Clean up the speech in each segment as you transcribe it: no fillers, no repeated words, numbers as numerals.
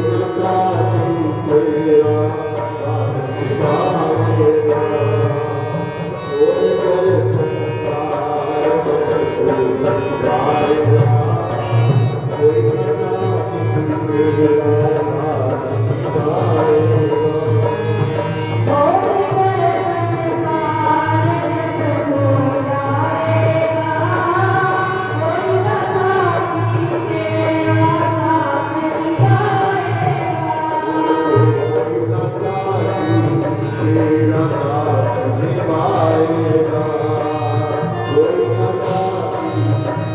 न साथी तेरा साथ निभाएगा, छोड़कर संसार जब तू जाएगा, कोई न साथी तेरा साथ निभाएगा। तेरा साथ निभाएगा, कोई न साथी तेरा साथ निभाएगा। कोई न साथी तेरा साथ निभाएगा, कोई न साथी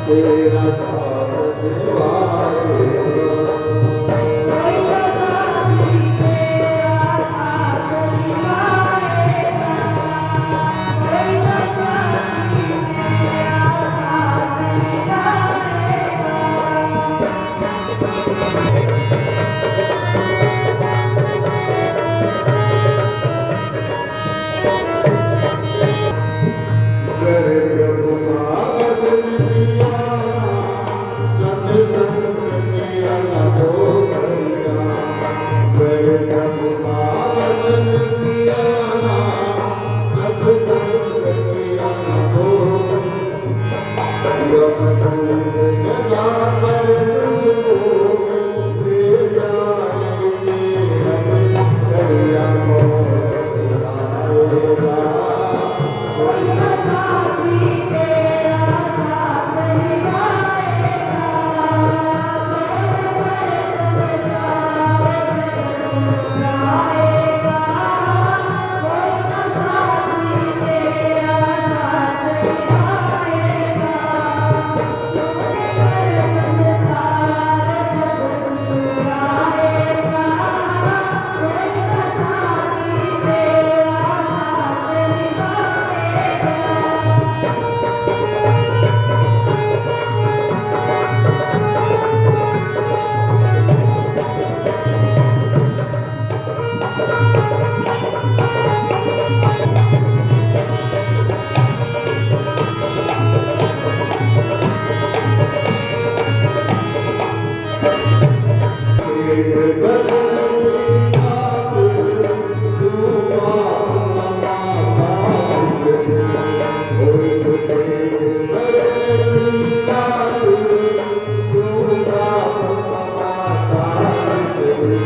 तेरा साथ निभाएगा। करे प्रभु का भजन किया, सत्संग किया न दो घड़िया, करे प्रभु का भजन किया, सत्संग किया न दो, यमदूत लगा कर तुझको ले जाएंगे, रब घड़िया को छुड़ाएगा। कोई न साथी तेरा साथ निभाएगा, छोड़कर संसार जब जाएगा, कोई न साथी तेरा साथ निभाएगा, छोड़कर संसार जब जाएगा, कोई न साथी तेरा साथ निभाएगा। पेट भरने की खातिर क्यों पाप कमाता इस दिन, ओ इस पेट भरने की खातिर क्यों पाप कमाता इस दिन,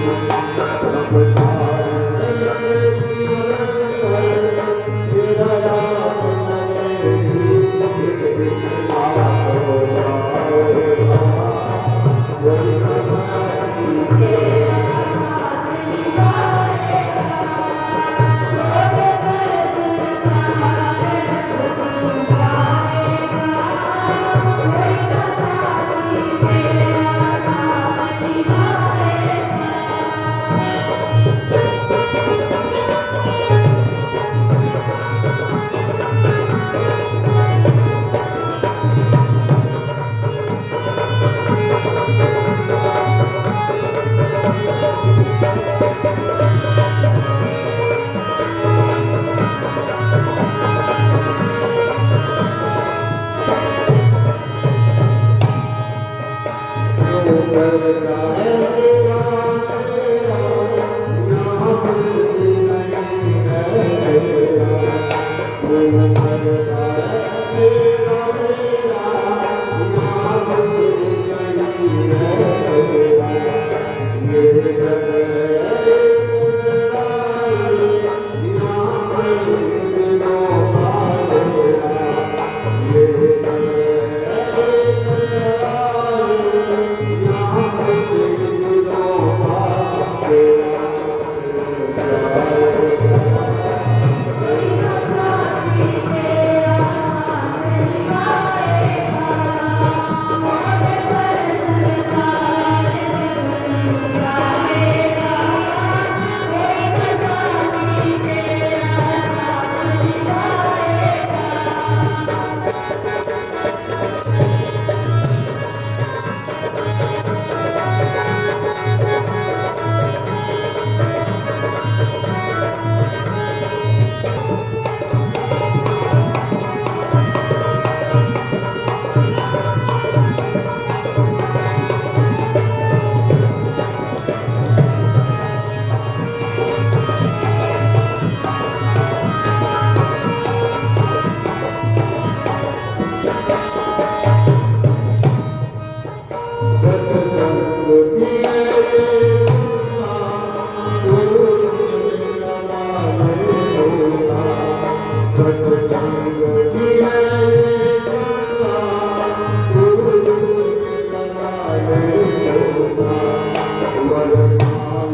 सब सारे मिलके रंग कर तेरा याद लगेगी, एक दिन पाप हो जाएगा, कोई न साथी तेरा साथ निभाएगा, छोड़कर संसार जब जाएगा, कोई न साथी तेरा साथ निभाएगा।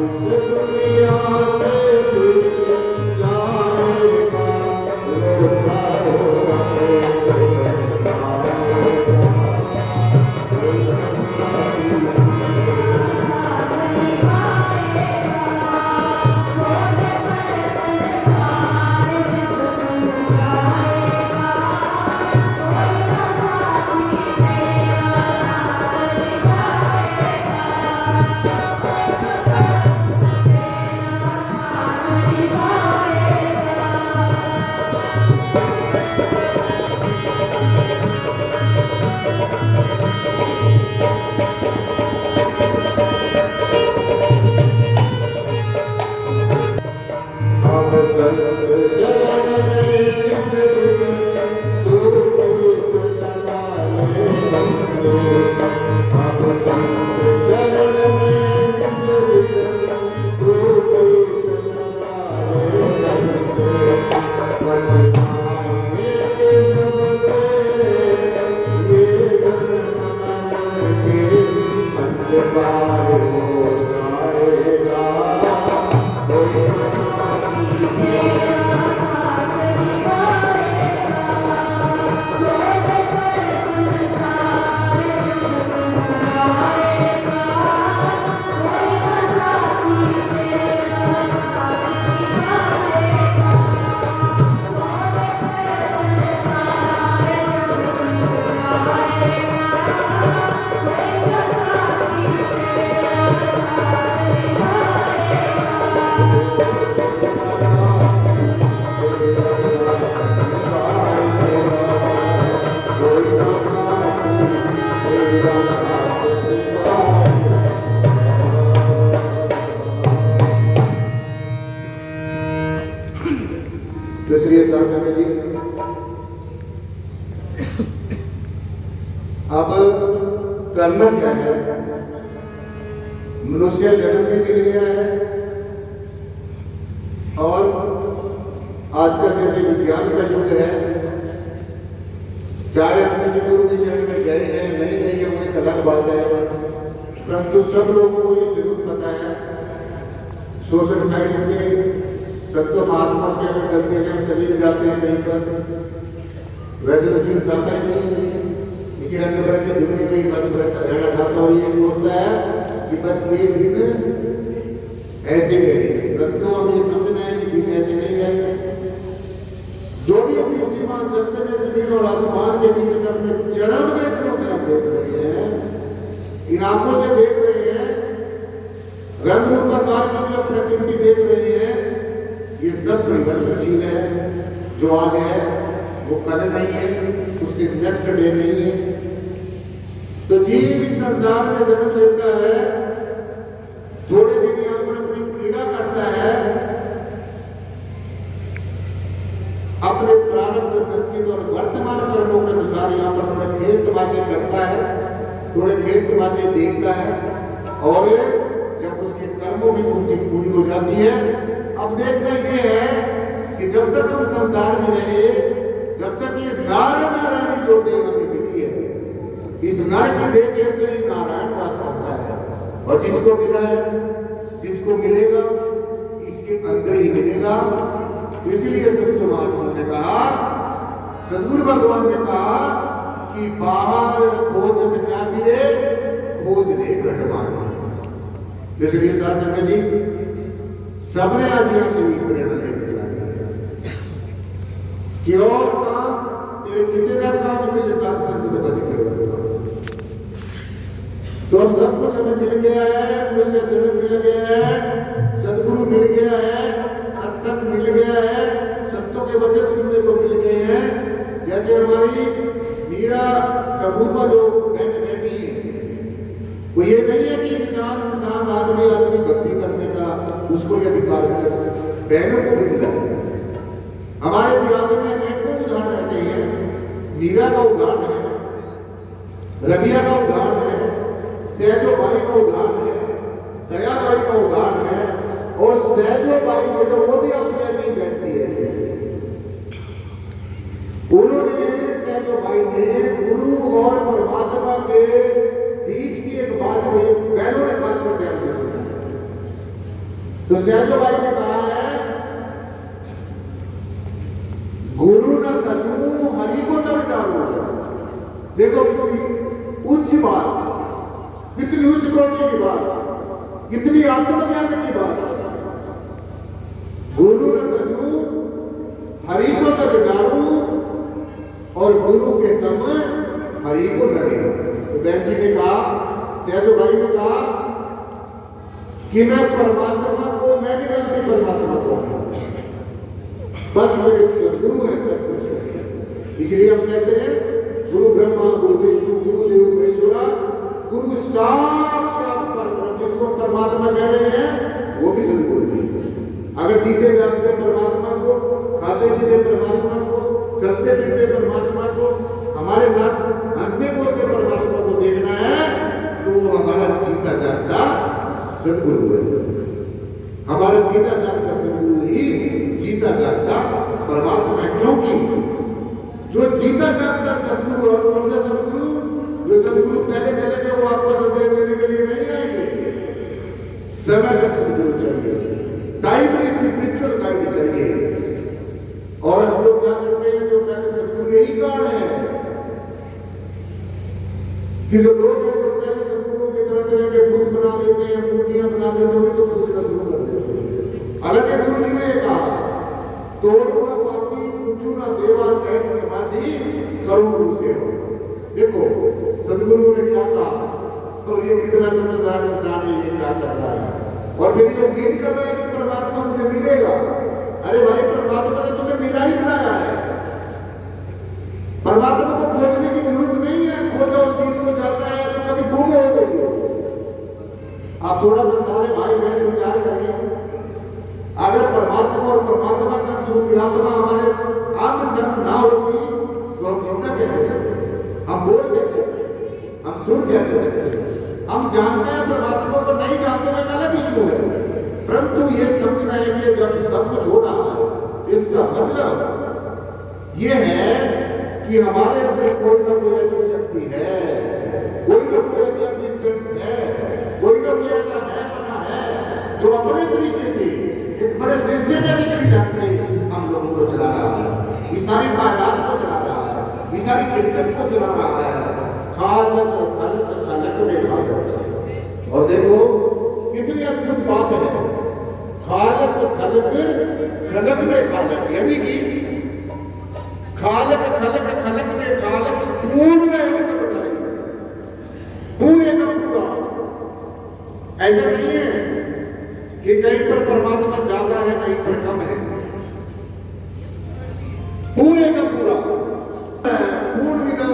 इस दुनिया से फिर जाएगा, रोता हुआ अब संत शरण में किस दिन दुख लगाने बंदे। अब संत शरण में किस दिन दुख लगाने बंदे। बन जाएंगे सब तेरे ये जन्म मन के, अंधकार हो जाएगा। दूसरी शासन जी, अब करना क्या है? मनुष्य जन्म भी मिल गया है और आजकल जैसे विज्ञान का युग है, चाहे हम किसी गुरु की शरण में गए हैं नहीं गए हैं वो एक अलग बात है, परंतु सब लोगों को ये जरूर पता है सोशल साइंस के संतों महात्मा के अगर गलती से हम चले भी जाते हैं कहीं पर, वैसे तो जीव चाहता ही नहीं इसी रंग बिरंग की दुनिया में ही मस्त रहना चाहता और ये सोचता है कि बस ये दिन ऐसे ही रहेंगे, परंतु हम ये समझना है ये दिन ऐसे नहीं रहेंगे। जो भी दृष्टिमान जगत में जमीन और आसमान के बीच में अपने चरम नेत्रों से हम देख रहे हैं, इन आंखों से देख रहे हैं, रंग रूपाकार की जो प्रकृति देख रहे हैं, ये सब परिवर्तनशील है। जो आज है वो कल नहीं है, उससे नेक्स्ट डे नहीं है। तो जीव इस संसार में जन्म लेता है, थोड़े दिन यहां पर अपनी क्रीड़ा करता है, अपने प्रारब्ध संचित और वर्तमान कर्मों के अनुसार यहां पर थोड़े खेल तमाशे करता है, थोड़े खेल तमाशे देखता है, और जब उसके कर्मों की पूंजी पूरी हो जाती है, अब देखना यह है कि जब तक हम संसार में रहे, जब तक ये नारायणी जो देह हमें मिली है, इस नर की देह के अंदर ही नारायण वास करता है, और जिसको मिला है, जिसको मिलेगा इसके अंदर ही मिलेगा। तो इसलिए संत महात्मा ने कहा, सदगुरु भगवान ने कहा कि बाहर खोजन क्या मिले, खोज ले घट मारे। इसलिए साधु जी सबने आज यहां से प्रेरणा लेके जानी है कि और काम तेरे कितने काम मिले साथ संगत बच के। तो अब सब कुछ हमें मिल गया है, मनुष्य जन्म मिल गया है, सदगुरु मिल गया है, सत्संग मिल गया है, संतों के वचन सुनने को मिल गए हैं। जैसे हमारी मीरा स्वरूपा जो बहन बैठी है, वो ये नहीं है कि इंसान आदमी भक्ति करने का उसको ये अधिकार मिला, बहनों को भी मिला है। हमारे इतिहास में अनेकों उदाहरण ऐसे हैं। मीरा का उदाहरण है, रबिया का उदाहरण है, सैजो भाई का उदाहरण है, दया भाई का उदाहरण है, और सैजो भाई के तो वो भी अपने ऐसे ही बैठती है। उन्होंने सैजो भाई ने गुरु और परमात्मा के बीच की एक बात को ये बहनों ने खासकर ध्यान से सुना। तो सहजो भाई ने कहा है, गुरु न तजू हरि को न डालो। देखो कितनी उच्च बात, कितनी उच्च कोटि की बात, कितनी आत्मज्ञान की बात। गुरु न तजू हरि को न डालो और गुरु के समय हरि को न ले। तो बहन जी ने कहा, सहजो भाई ने कहा कि मैं परमात्मा को, मैं नहीं जानती परमात्मा को, बस मेरे सदगुरु है सब कुछ है। इसलिए हम कहते हैं गुरु ब्रह्मा गुरु विष्णु गुरु देव महेश्वरा, गुरु साक्षात परब्रह्म, जिसको परमात्मा कह रहे हैं वो भी सदगुरु है। अगर जीते जागते परमात्मा को, खाते पीते परमात्मा को, चलते फिरते परमात्मा को, हमारे साथ हंसते बोलते परमात्मा को देखना है तो वो हमारा जीता जागता सदगुरु है। हमारा जीता जागता सदगुरु ही जीता जागता परमात्मा है। क्योंकि जो जीता जागता सदगुरु, और कौन सा सदगुरु? जो सदगुरु पहले चले गए वो आपको संदेश देने के लिए नहीं आएंगे। समय का सदगुरु चाहिए, टाइमली स्पिरिचुअल गाइड चाहिए। और हम लोग क्या करते हैं, जो पहले सदगुरु, यही कारण है कि जो लोग हैं जो पहले सदगुरुओं के तरह तरह के बुत बना लेते हैं, मूर्तियां बना लेते हैं, तो पूछना शुरू कर देते हैं। हालांकि गुरु जी ने कहा, तोड़ू न पाती पूछू न देवा सहज समाधि करूं गुरु से हो। देखो सदगुरु ने क्या कहा, और ये कितना समझदार इंसान है, ये क्या करता है। और फिर ये उम्मीद कर रहा है कि परमात्मा मुझे मिलेगा। अरे भाई, परमात्मा ने तुम्हें मिला ही मिलाया है। परमात्मा को खोजने की जरूरत नहीं है, खोजा उस चीज को जाता है जो कभी गुम हो गई हो। आप थोड़ा सा सारे भाई बहन विचार करिए, अगर परमात्मा और परमात्मा का स्वरूप आत्मा हमारे अंग संग ना होती तो हम जिंदा कैसे करते, हम बोल कैसे सकते, हम सुन कैसे सकते। हम जानते हैं परमात्मा को, नहीं जानते हुए अलग इशू है, परंतु ये समझ रहे हैं कि जब सब कुछ हो रहा है, इसका मतलब ये है कि हमारे अंदर कोई ना कोई ऐसी शक्ति है, कोई ना कोई ऐसी एग्जिस्टेंस है, कोई ना कोई ऐसा है पता है जो अपने तरीके से एक बड़े सिस्टमेटिकली ढंग से हम लोगों को चला रहा है, इस सारी कायनात को चला रहा है, इस सारी खिलकत को चला रहा है। खालक खलक खलक में खालक। और देखो कितनी अद्भुत बात है, खालक खलक खलक में खालक, यानी कि खालक खलक खलक में खालक पूर्ण में सब बताई, पूरे का पूरा। ऐसा नहीं है कि कहीं पर परमात्मा ज्यादा है कहीं पर कम है, पूरे का पूरा। पूर्णमिदं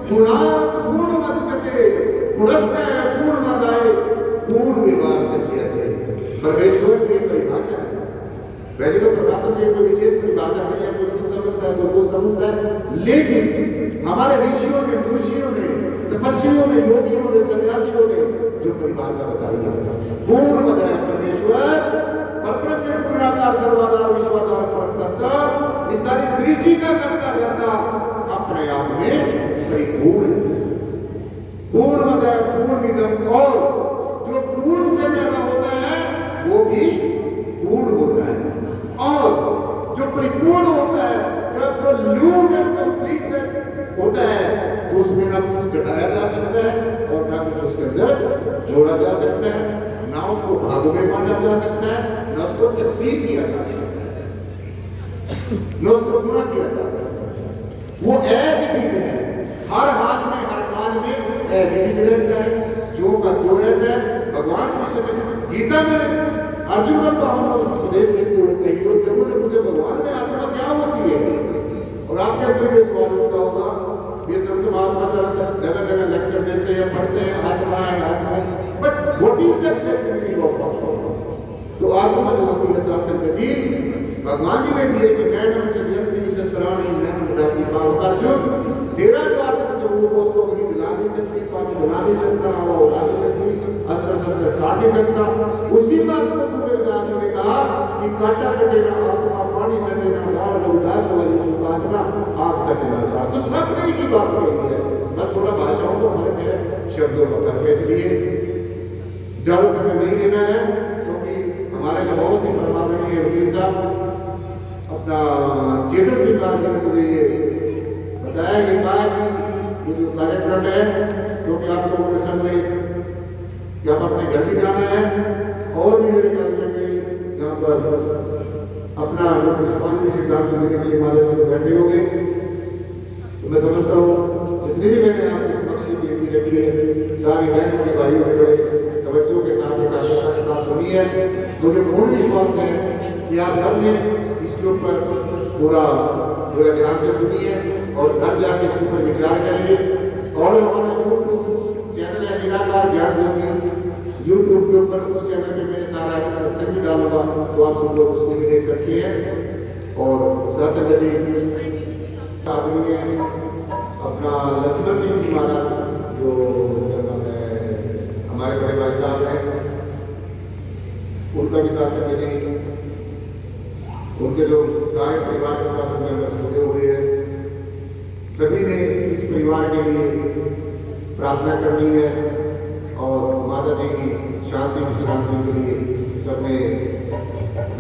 पूर्णात् पूर्णमुदच्यते पूर्णस्य पूर्णमादाय पूर्णमेवावशिष्यते। परमेश्वर की परिभाषा है। वैसे तो परमात्मा की कोई विशेष परिभाषा नहीं है, कोई कुछ समझता है कोई कुछ समझता है, लेकिन हमारे ऋषियों ने, ऋषियों ने, तपस्वियों ने, योगियों ने, सन्यासियों ने जो परिभाषा बताई है, पूर्णमदः परमेश्वर परब्रह्म पूर्णाकार सर्वाधार विश्वाधार परम तत्व, इस सारी सृष्टि का करता धरता अपने आप में परिपूर्ण है। पूर्णमदः पूर्णमिदं, और जो पूर्ण से पैदा होता है वो भी पूर्ण होता है, और जो परिपूर्ण होता है, जो एब्सोल्यूट एंड कंप्लीटनेस होता है, तो उसमें ना कुछ घटाया जा सकता है और ना कुछ उसके अंदर जोड़ा जा सकता है, ना उसको भागों में बांटा जा सकता है, ना उसको तकसीम किया जा सकता है, ना उसको गुणा किया जा सकता है। वो एज इट इज है, हर हाथ में हर काल में एज इट इज रहता है, जो का जो रहता है। भगवान कृष्ण ने गीता में अर्जुन को पावना उपदेश देते हुए कही, जो जरूर ने पूछा भगवान में आत्मा क्या होती है, और आपके अंदर ये सवाल होता होगा, ये संत महात्मा जगह जगह लेक्चर देते हैं, पढ़ते हैं आत्मा है आत्मा है, but what is the exact meaning of आत्मा? तो आत्मा जो होती है सत्संग जी, भगवान जी ने दिए कि मैं नम चंद्रंती शस्त्राणी नैन मुदाकी पाव। अर्जुन, तेरा जो आत्म स्वरूप है उसको अग्नि जला नहीं सकती, पानी बना नहीं सकता, हवा उड़ा नहीं सकती, अस्त्र शस्त्र काट नहीं सकता। उसी बात को गुरु रविदास जी ने कहा कि काटा कटे ना आत्मा, पानी सके ना गाड़, रविदास वाली सुखात्मा आग सके ना गाड़। तो सब ने की बात कही है, बस थोड़ा भाषाओं का फर्क है, शब्दों का फर्क है। इसलिए ज्यादा समय नहीं लेना है, क्योंकि हमारे के वकील साहब अपना चेतन सिंह लाल जी ने मुझे ये बताया, ये कहा कि ये जो कार्यक्रम है, क्योंकि आप लोगों ने सब में कि आप अपने घर भी जाना है और भी मेरे ख्याल में कि यहाँ पर अपना जो पुष्पांजलि श्रद्धांजलि देने के लिए माता जी को बैठे होंगे। तो मैं समझता हूँ जितनी भी मैंने आपके समक्ष बेनती रखी है, सारी बहनों के भाइयों ने बड़े तवज्जो के साथ एकाग्रता के साथ सुनी है। मुझे पूर्ण विश्वास है कि आप सबने इसके ऊपर पूरा ध्यान से सुनी है और घर जाके इसके ऊपर विचार करेंगे। और हमारा यूट्यूब चैनल है निराकार ज्ञान ज्योति, यूट्यूब के ऊपर उस चैनल पे मैं सारा सत्संग भी डालूंगा, तो आप सब लोग उसको भी देख सकते हैं। और सत्संग जी आदमी है अपना लक्ष्मण सिंह जी महाराज, जो हमारे बड़े भाई साहब हैं, उनका भी सत्संग जी, उनके जो सारे परिवार के साथ मेंबर्स जुड़े हुए हैं, सभी ने इस परिवार के लिए प्रार्थना करनी है और माता जी की शांति विश्रांति के लिए सबने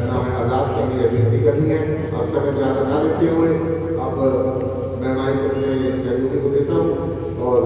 नाम है अरदास करनी है, बेनती करनी है। अब समय ज़्यादा ना लेते हुए अब मैं माइक अपने सहयोगी को देता हूँ और